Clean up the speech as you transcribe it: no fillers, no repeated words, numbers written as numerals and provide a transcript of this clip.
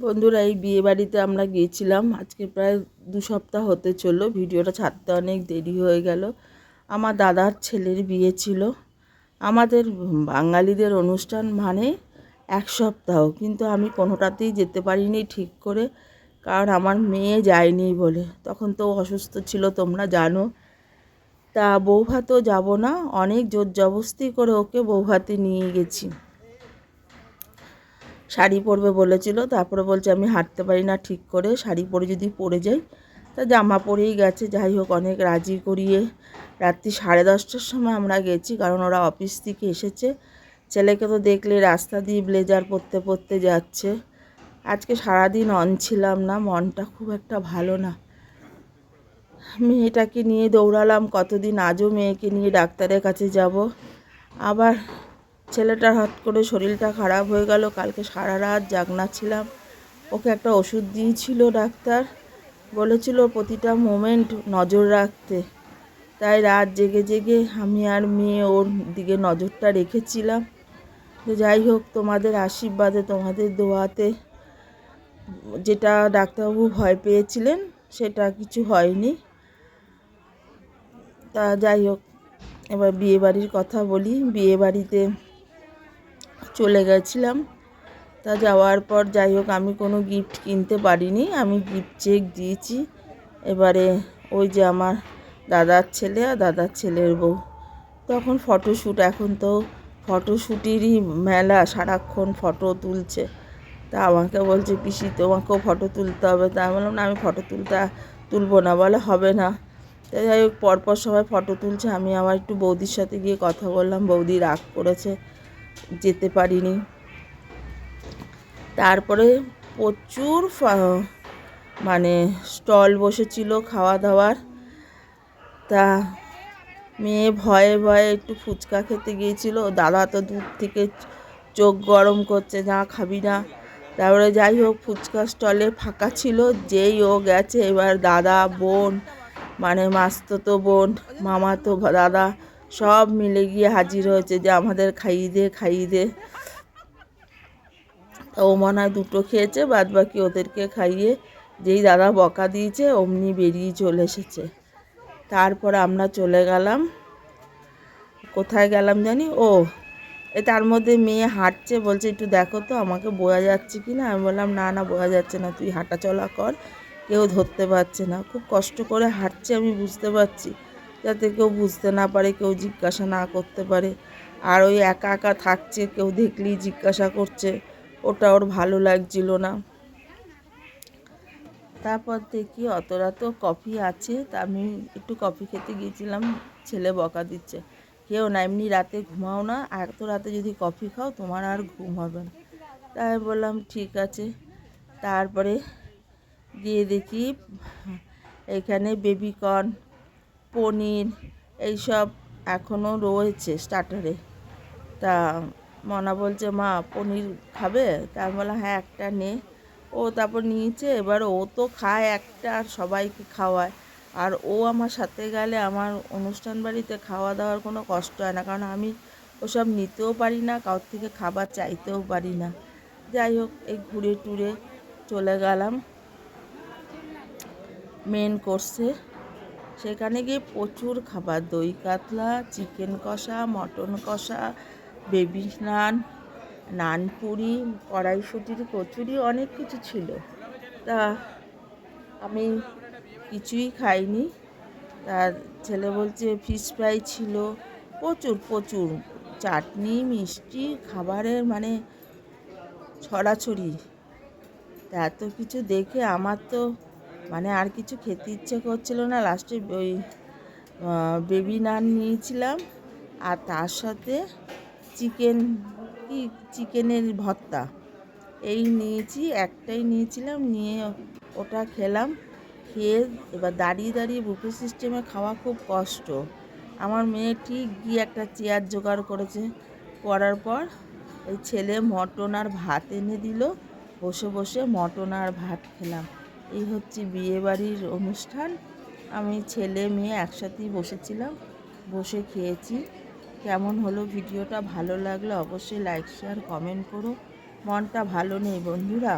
বন্ধুরা, এই বিয়ে বাড়িতে আমরা গিয়েছিলাম। আজকে প্রায় 2 সপ্তাহ হতে চললো। ভিডিওটা ছাড়তে অনেক দেরি হয়ে গেল। আমার দাদার ছেলের বিয়ে ছিল। আমাদের বাঙালিদের অনুষ্ঠান মানে 1 সপ্তাহ, কিন্তু আমি কোনোটাতেই যেতে পারিনি ঠিক করে, কারণ আমার মেয়ে যায়নি বলে। তখন তো অসুস্থ ছিল, তোমরা জানো। তা বৌভাতও যাব না, অনেক জোর জবরদস্তি করে ওকে বৌভাতে নিয়ে গেছি। শাড়ি পরবে বলেছিল, তারপরে বলছে আমি হাঁটতে পারি না ঠিক করে, শাড়ি পরে যদি পরে যাই। তা জামা পরেই গেছে। যাই হোক, অনেক রাজি করিয়ে রাত্রি 10:30টার সময় আমরা গেছি, কারণ ওরা অফিস থেকে এসেছে। ছেলেকে তো দেখলে রাস্তা দিয়ে ব্লেজার পরতে পরতে যাচ্ছে। আজকে সারাদিন অন ছিলাম না, মনটা খুব একটা ভালো না। মেয়েটাকে নিয়ে দৌড়ালাম কতদিন, আজও মেয়েকে নিয়ে ডাক্তারের কাছে যাব। আবার ছেলেটার হঠাৎ করে শরীরটা খারাপ হয়ে গেল। কালকে সারা রাত জাগনা ছিলাম। ওকে একটা ওষুধ দিয়েছিল ডাক্তার, বলেছিল প্রতিটা মোমেন্ট নজর রাখতে। তাই রাত জেগে জেগে আমি আর মেয়ে ওর দিকে নজরটা রেখেছিলাম। তো যাই হোক, তোমাদের আশীর্বাদে, তোমাদের দোয়াতে যেটা ডাক্তারবাবু ভয় পেয়েছিলেন সেটা কিছু হয়নি। তা যাই হোক, এবার বিয়েবাড়ির কথা বলি। বিয়েবাড়িতে চলে গেছিলাম। তা যাওয়ার পর যাই হোক, আমি কোনো গিফট কিনতে পারিনি, আমি গিফট চেক দিয়েছি। এবারে ওই যে আমার দাদার ছেলে আর দাদার ছেলের বউ, তখন ফটোশ্যুট, এখন তো ফটোশ্যুটেরই মেলা, সারাক্ষণ ফটো তুলছে। তা আমাকে বলছে পিসি তোমাকেও ফটো তুলতে হবে। তা আমি বললাম না, আমি ফটো তুলবো না। বলে হবে না। তাই যাই হোক, পরপর সবাই ফটো তুলছে। আমি আবার একটু বৌদির সাথে গিয়ে কথা বললাম, বৌদি রাগ করেছে, যেতে পারিনি। তারপরে প্রচুর মানে স্টল বসেছিল খাওয়া দাওয়ার। তা মেয়ে ভয়ে ভয়ে একটু ফুচকা খেতে গিয়েছিল। দাদা তো দূর থেকে চোখ গরম করছে, না খাবি না। তারপরে যাই হোক, ফুচকা স্টলে ফাঁকা ছিল। যেই ও গেছে, এবার দাদা, বোন, মানে মাস্তুতো বোন, মামাতো দাদা সব মিলে গিয়ে হাজির হয়েছে যে আমাদের খাইয়ে দে খাইয়ে দে। ও মনে হয় 2টো খেয়েছে, বাদ বাকি ওদেরকে খাইয়ে যেই দাদা বকা দিয়েছে অমনি বেরিয়ে চলে এসেছে। তারপর আমরা চলে গেলাম, কোথায় গেলাম জানি, তার মধ্যে মেয়ে হাঁটছে, বলছে একটু দেখো তো আমাকে বোঝা যাচ্ছে কি না। আমি বললাম না না, বোঝা যাচ্ছে না, তুই হাঁটা চলা কর, কেউ ধরতে পারছে না। খুব কষ্ট করে হাঁটছে, আমি বুঝতে পারছি, যাতে কেউ বুঝতে না পারে, কেউ জিজ্ঞাসা না করতে পারে। আর ওই একা একা থাকছে, কেউ দেখলেই জিজ্ঞাসা করছে, ওটা ওর ভালো লাগছিল না। তারপর দেখি অত রাত কফি আছে, তা আমি একটু কফি খেতে গিয়েছিলাম। ছেলে বকা দিচ্ছে, কেউ না, এমনি রাতে ঘুমাও না, এত রাতে যদি কফি খাও তোমার আর ঘুম হবে না। তাই বললাম ঠিক আছে। তারপরে গিয়ে দেখি এখানে বেবিকর্ন, পনির এইসব এখনও রয়েছে স্টার্টারে। তা মনা বলছে মা পনির খাবে? তা আমি বললাম হ্যাঁ একটা নে। ও তারপর নিয়েছে। এবার ও তো খায় একটা আর সবাইকে খাওয়ায়। আর ও আমার সাথে গেলে আমার অনুষ্ঠান বাড়িতে খাওয়া দাওয়ার কোনো কষ্ট হয় না, কারণ আমি ওসব নিতেও পারি না, কারোর থেকে খাবার চাইতেও পারি না। যাই হোক, এই ঘুরে টুরে চলে গেলাম মেন কোর্সে। সেখানে গিয়ে প্রচুর খাবার, দই কাতলা, চিকেন কষা, মটন কষা, বেবি নান, নানপুরি, কড়াইশুটির কচুরি, অনেক কিছু ছিল। তা আমি কিছুই খাইনি। তার ছেলে বলছে ফিশ ফ্রাই ছিল, প্রচুর প্রচুর চাটনি, মিষ্টি, খাবারের মানে ছড়াছড়ি। তা এত কিছু দেখে আমার তো মানে আর কিছু খেতে ইচ্ছে করছিল না। লাস্টে ওই বেবি নান নিয়েছিলাম, আর তার সাথে চিকেনের ভর্তা এই নিয়েছি, একটাই নিয়েছিলাম, নিয়ে ওটা খেলাম। খেয়ে এবার দাঁড়িয়ে দাঁড়িয়ে বুফে সিস্টেমে খাওয়া খুব কষ্ট। আমার মেয়ে ঠিক গিয়ে একটা চেয়ার জোগাড় করেছে, করার পর এই ছেলে মটন আর ভাত এনে দিল, বসে বসে মটন আর ভাত খেলাম। এই হচ্ছে বিয়েবাড়ির অনুষ্ঠান। আমি ছেলে মেয়ে একসাথেই বসেছিলাম, বসে খেয়েছি। কেমন হলো ভিডিওটা? ভালো লাগলে অবশ্যই লাইক শেয়ার কমেন্ট করো। মনটা ভালো নেই বন্ধুরা।